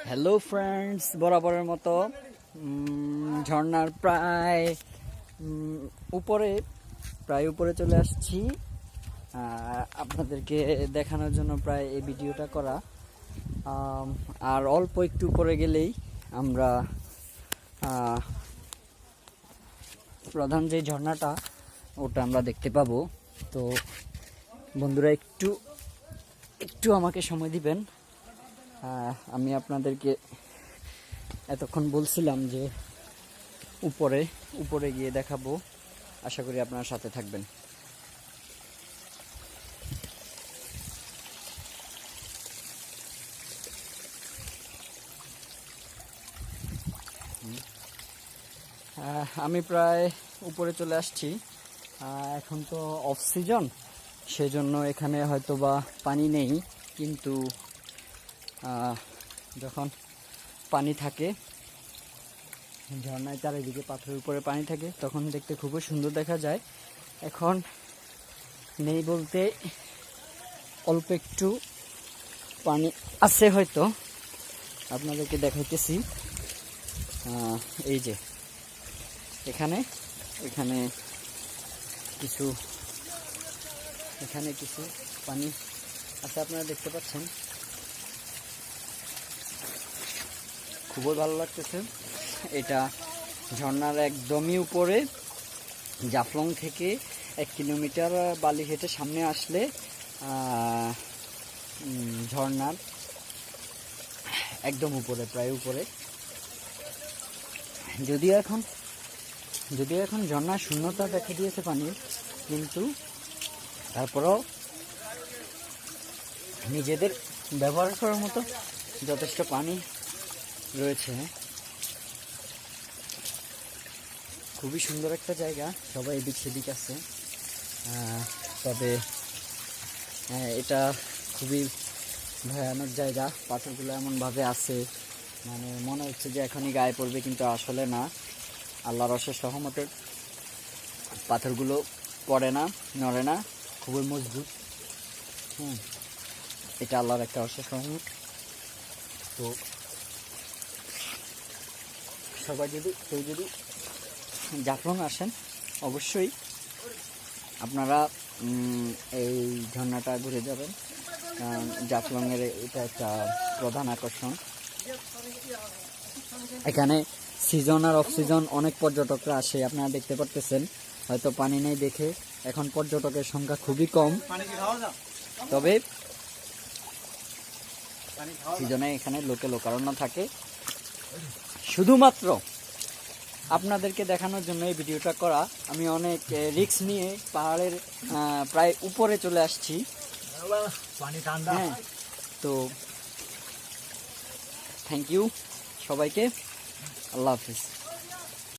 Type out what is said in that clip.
Hello friends, বরাবরের মতো ঝর্ণার উপরে চলে আসছি। আপনাদেরকে দেখানোর জন্য প্রায় এই ভিডিওটা করা। আর অল্প একটু উপরে গেলেই আমরা প্রধান যে ঝর্ণাটা ওটা আমরা দেখতে পাবো। তো বন্ধুরা একটু আমাকে সময় দিবেন। আমি আপনাদেরকে এতক্ষণ বলছিলাম যে উপরে গিয়ে দেখাবো। আশা করি আপনারা সাথে থাকবেন। আমি প্রায় উপরে চলে আসছি। এখন তো অফ সিজন, সেজন্য এখানে হয়তো বা পানি নেই, কিন্তু যখন পানি থাকে, ঝর্ণায় চারিদিকে পাথরের উপরে পানি থাকে, তখন দেখতে খুবই সুন্দর দেখা যায়। এখন নেই বলতে অল্প একটু পানি আছে, হয়তো আপনাদেরকে দেখাইতেছি। এই যে এখানে কিছু পানি আছে, আপনারা দেখতে পাচ্ছেন। খুবই ভালো লাগতেছে। এটা ঝর্ণার একদমই উপরে, জাফলং থেকে 1 কিলোমিটার বালি হেঁটে সামনে আসলে ঝর্ণার একদম উপরে, প্রায় উপরে। যদিও এখন ঝর্ণার শূন্যতা দেখা দিয়েছে পানির, কিন্তু তারপরেও নিজেদের ব্যবহার করার মতো যথেষ্ট পানি রয়েছে। খুবই সুন্দর একটা জায়গা, সবাই এদিক সেদিক আছে। তবে এটা খুবই ভয়ানক জায়গা। পাথরগুলো এমনভাবে আছে, মানে মনে হচ্ছে যে এখনই গায়ে পড়বে, কিন্তু আসলে না। আল্লাহর অশেষ রহমতে পাথরগুলো পড়ে না, নড়ে না, খুবই মজবুত। এটা আল্লাহর একটা অশেষ রহমত। তো কেউ যদি জাফলং আসেন, অবশ্যই আপনারা এই ঝর্ণাটা ঘুরে যাবেন। জাফলংয়ের এটা একটা প্রধান আকর্ষণ। এখানে সিজন আর অফ সিজন অনেক পর্যটকরা আসে, আপনারা দেখতে পারতেছেন। হয়তো পানি নেই দেখে এখন পর্যটকের সংখ্যা খুবই কম, তবে সিজনে এখানে লোকারণ্য থাকে। শুধুমাত্র আপনাদেরকে দেখানোর জন্য এই ভিডিওটা করা। আমি অনেক রিস্ক নিয়ে পাহাড়ের প্রায় উপরে চলে আসছি। হ্যাঁ, তো থ্যাংক ইউ সবাইকে। আল্লাহ হাফিজ।